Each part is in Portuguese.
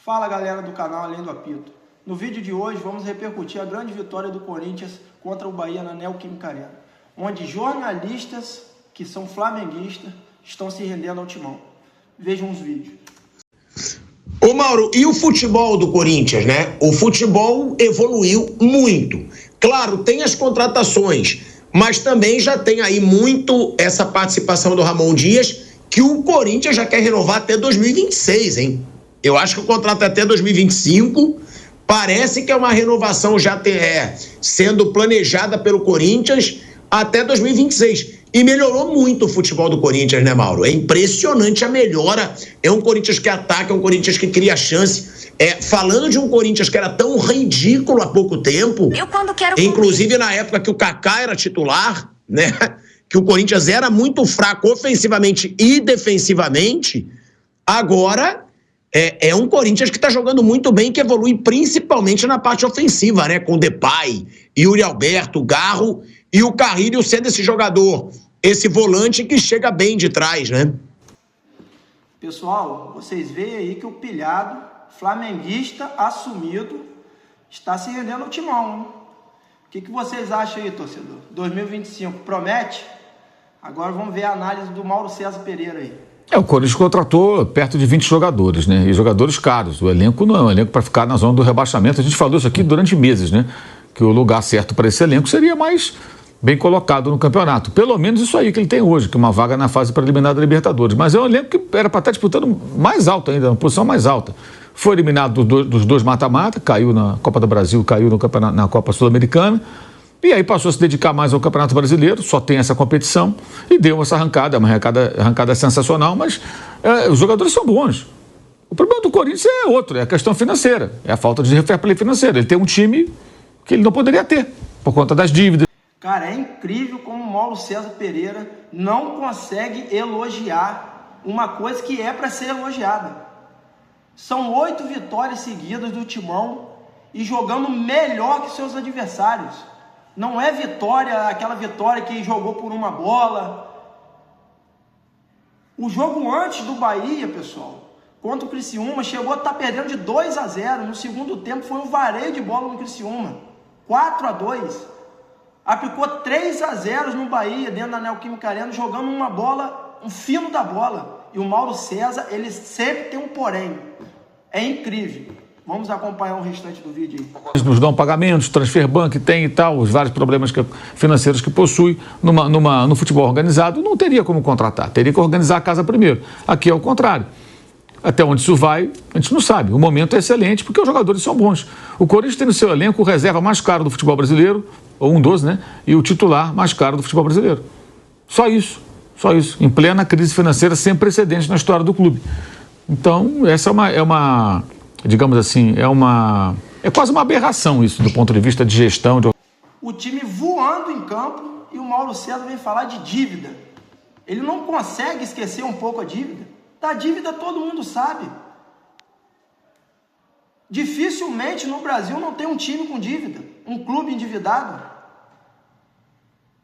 Fala galera do canal Além do Apito. No vídeo de hoje vamos repercutir a grande vitória do Corinthians contra o Bahia na Neoquímica Arena, onde jornalistas que são flamenguistas estão se rendendo ao timão. Vejam os vídeos. Ô Mauro, e o futebol do Corinthians, né? O futebol evoluiu muito. Claro, tem as contratações, mas também já tem aí muito essa participação do Ramon Dias, que o Corinthians já quer renovar até 2026, hein? Eu acho que o contrato é até 2025. Parece que é uma renovação já sendo planejada pelo Corinthians até 2026. E melhorou muito o futebol do Corinthians, né, Mauro? É impressionante a melhora. É um Corinthians que ataca, é um Corinthians que cria chance. Falando de um Corinthians que era tão ridículo há pouco tempo, inclusive na época que o Kaká era titular, né? Que o Corinthians era muito fraco ofensivamente e defensivamente, agora é um Corinthians que está jogando muito bem, que evolui principalmente na parte ofensiva, né? Com Depay, Yuri Alberto, Garro e o Carrilho sendo esse jogador, esse volante que chega bem de trás, né? Pessoal, vocês veem aí que o pilhado flamenguista assumido está se rendendo ao timão, hein? O que vocês acham aí, torcedor? 2025 promete? Agora vamos ver a análise do Mauro César Pereira aí. O Corinthians contratou perto de 20 jogadores, né? E jogadores caros. O elenco não é um elenco para ficar na zona do rebaixamento. A gente falou isso aqui durante meses, né? Que o lugar certo para esse elenco seria mais bem colocado no campeonato. Pelo menos isso aí que ele tem hoje, que é uma vaga na fase preliminar da Libertadores. Mas é um elenco que era para estar disputando mais alto ainda, uma posição mais alta. Foi eliminado dos dois mata-mata, caiu na Copa do Brasil, caiu na Copa Sul-Americana. E aí passou a se dedicar mais ao Campeonato Brasileiro, só tem essa competição, e deu essa arrancada, uma arrancada sensacional, mas os jogadores são bons. O problema do Corinthians é outro, é a questão financeira, é a falta de fair play financeiro. Ele tem um time que ele não poderia ter, por conta das dívidas. Cara, é incrível como o Mauro César Pereira não consegue elogiar uma coisa que é para ser elogiada. São 8 vitórias seguidas do Timão e jogando melhor que seus adversários. Não é vitória, aquela vitória que jogou por uma bola. O jogo antes do Bahia, pessoal, contra o Criciúma, chegou a estar perdendo de 2-0. No segundo tempo foi um vareio de bola no Criciúma. 4-2. Aplicou 3-0 no Bahia, dentro da Neoquímica Arena, jogando uma bola, um fino da bola. E o Mauro César, ele sempre tem um porém. É incrível. Vamos acompanhar o restante do vídeo aí. Nos dão pagamentos, transfer bank tem e tal, os vários problemas financeiros que possui no futebol organizado, não teria como contratar, teria que organizar a casa primeiro. Aqui é o contrário. Até onde isso vai, a gente não sabe. O momento é excelente porque os jogadores são bons. O Corinthians tem no seu elenco o reserva mais caro do futebol brasileiro, ou um dos, né? E o titular mais caro do futebol brasileiro. Só isso. Só isso. Em plena crise financeira sem precedentes na história do clube. Então, essa digamos assim, é quase uma aberração isso, do ponto de vista de gestão. O time voando em campo e o Mauro César vem falar de dívida. Ele não consegue esquecer um pouco a dívida. Da dívida todo mundo sabe. Dificilmente no Brasil não tem um time com dívida, um clube endividado.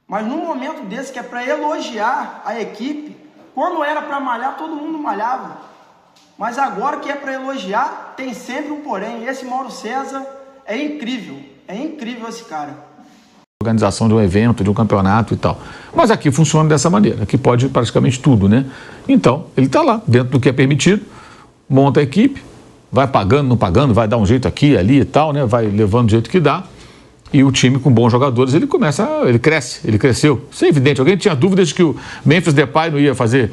Mas num momento desse que é para elogiar a equipe, quando era para malhar, todo mundo malhava. Mas agora que é para elogiar, tem sempre um porém. Esse Mauro César é incrível esse cara. Organização de um evento, de um campeonato e tal. Mas aqui funciona dessa maneira, aqui pode praticamente tudo, né? Então, ele está lá, dentro do que é permitido, monta a equipe, vai pagando, não pagando, vai dar um jeito aqui, ali e tal, né? Vai levando do jeito que dá. E o time com bons jogadores, ele cresceu. Isso é evidente. Alguém tinha dúvidas que o Memphis Depay não ia fazer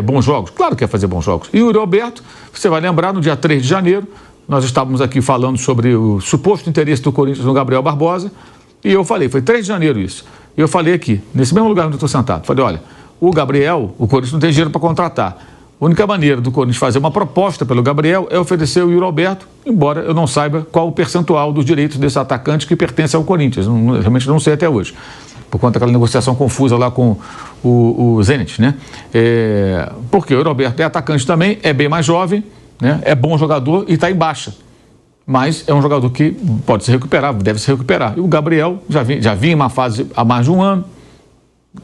bons jogos? Claro que ia fazer bons jogos. E o Yuri Alberto, você vai lembrar, no dia 3 de janeiro, nós estávamos aqui falando sobre o suposto interesse do Corinthians no Gabriel Barbosa, e eu falei, foi 3 de janeiro isso. E eu falei aqui, nesse mesmo lugar onde eu estou sentado, falei, olha, o Gabriel, o Corinthians não tem dinheiro para contratar. A única maneira do Corinthians fazer uma proposta pelo Gabriel é oferecer o Yuri Alberto, embora eu não saiba qual o percentual dos direitos desse atacante que pertence ao Corinthians. Realmente não sei até hoje, por conta daquela negociação confusa lá com o Zenit, né? Porque o Yuri Alberto é atacante também, é bem mais jovem, né? É bom jogador e está em baixa. Mas é um jogador que pode se recuperar, deve se recuperar. E o Gabriel já vinha em uma fase há mais de um ano,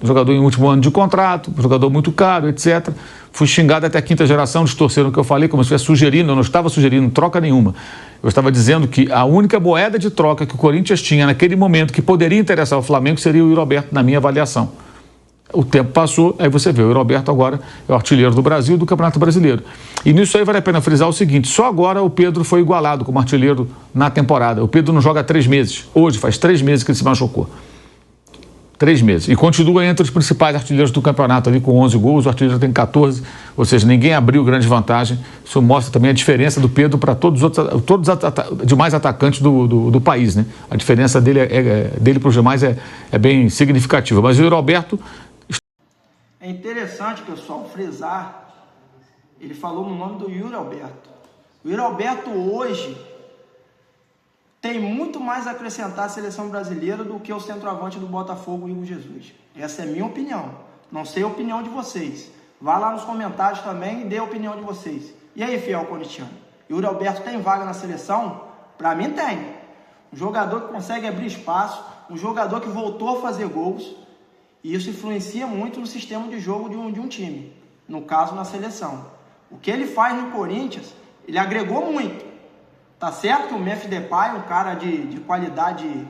jogador em último ano de contrato, jogador muito caro, etc. Fui xingado até a quinta geração, distorceram o que eu falei, como se estivesse sugerindo, eu não estava sugerindo troca nenhuma. Eu estava dizendo que a única moeda de troca que o Corinthians tinha naquele momento que poderia interessar ao Flamengo seria o Yuri Alberto, na minha avaliação. O tempo passou, aí você vê, o Yuri Alberto agora é o artilheiro do Brasil e do Campeonato Brasileiro. E nisso aí vale a pena frisar o seguinte, só agora o Pedro foi igualado como artilheiro na temporada. O Pedro não joga há 3 meses. Hoje faz 3 meses que ele se machucou. 3 meses. E continua entre os principais artilheiros do campeonato ali com 11 gols, o artilheiro tem 14, ou seja, ninguém abriu grande vantagem. Isso mostra também a diferença do Pedro para todos os demais atacantes do país, né? A diferença dele, dele para os demais é bem significativa. Mas o Yuri Alberto... É interessante, pessoal, frisar, ele falou no nome do Yuri Alberto. O Yuri Alberto hoje tem muito mais a acrescentar à seleção brasileira do que o centroavante do Botafogo, Igor Jesus. Essa é a minha opinião. Não sei a opinião de vocês. Vá lá nos comentários também e dê a opinião de vocês. E aí, fiel corintiano? Yuri Alberto tem vaga na seleção? Para mim tem. Um jogador que consegue abrir espaço, um jogador que voltou a fazer gols. E isso influencia muito no sistema de jogo de um time. No caso, na seleção. O que ele faz no Corinthians, ele agregou muito. Tá certo que o Memphis Depay, um cara de qualidade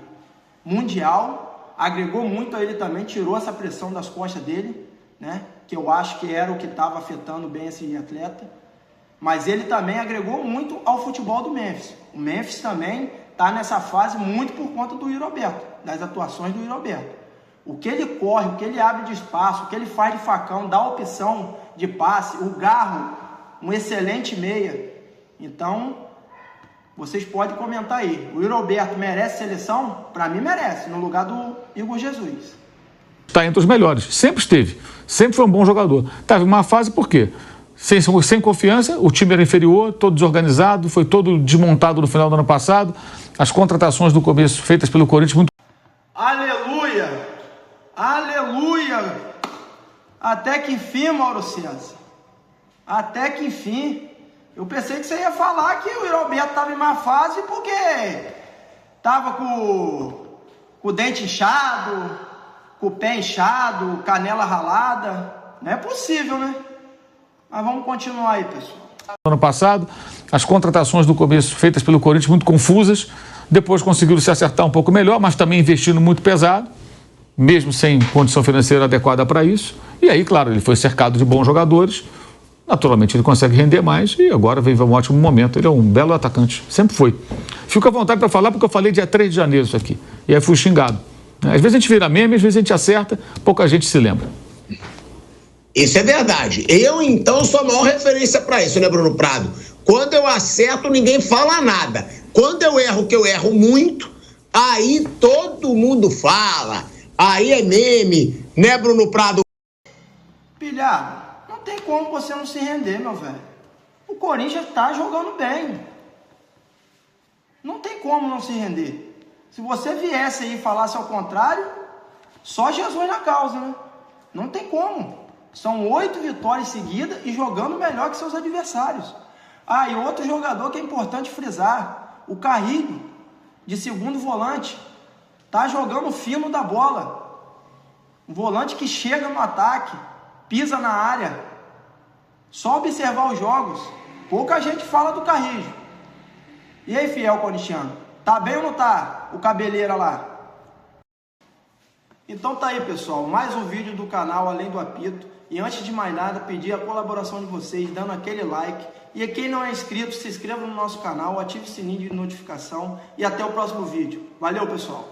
mundial, agregou muito a ele também, tirou essa pressão das costas dele, né? Que eu acho que era o que estava afetando bem esse atleta. Mas ele também agregou muito ao futebol do Memphis. O Memphis também está nessa fase muito por conta do Yuri Alberto, das atuações do Yuri Alberto. O que ele corre, o que ele abre de espaço, o que ele faz de facão, dá opção de passe, o Garro, um excelente meia. Então, vocês podem comentar aí. O Yuri Alberto merece seleção? Para mim merece, no lugar do Igor Jesus. Está entre os melhores, sempre esteve, sempre foi um bom jogador. Estava em uma fase por quê? Sem confiança, o time era inferior, todo desorganizado, foi todo desmontado no final do ano passado. As contratações do começo feitas pelo Corinthians muito... Aleluia! Aleluia! Até que enfim, Mauro César. Até que enfim. Eu pensei que você ia falar que o Yuri Alberto estava em má fase porque estava com o dente inchado, com o pé inchado, canela ralada. Não é possível, né? Mas vamos continuar aí, pessoal. Ano passado, as contratações do começo feitas pelo Corinthians muito confusas. Depois conseguiram se acertar um pouco melhor, mas também investindo muito pesado, mesmo sem condição financeira adequada para isso. E aí, claro, ele foi cercado de bons jogadores. Naturalmente ele consegue render mais e agora veio um ótimo momento. Ele é um belo atacante, sempre foi. Fico à vontade para falar porque eu falei dia 3 de janeiro isso aqui. E aí fui xingado. Às vezes a gente vira meme, às vezes a gente acerta, pouca gente se lembra. Isso é verdade. Eu, então, sou a maior referência para isso, né, Bruno Prado? Quando eu acerto, ninguém fala nada. Quando eu erro, que eu erro muito, aí todo mundo fala. Aí é meme, né, Bruno Prado? Pilhado. Não tem como você não se render, meu velho. O Corinthians tá jogando bem. Não tem como não se render. Se você viesse aí e falasse ao contrário, só Jesus na causa, né? Não tem como. São 8 vitórias seguidas e jogando melhor que seus adversários. Ah, e outro jogador que é importante frisar, o Carrilho, de segundo volante, tá jogando fino da bola. Um volante que chega no ataque, pisa na área. Só observar os jogos, pouca gente fala do Carrilho. E aí, fiel corintiano, tá bem ou não tá o cabeleira lá? Então tá aí, pessoal, mais um vídeo do canal Além do Apito. E antes de mais nada, pedir a colaboração de vocês, dando aquele like. E quem não é inscrito, se inscreva no nosso canal, ative o sininho de notificação. E até o próximo vídeo. Valeu, pessoal!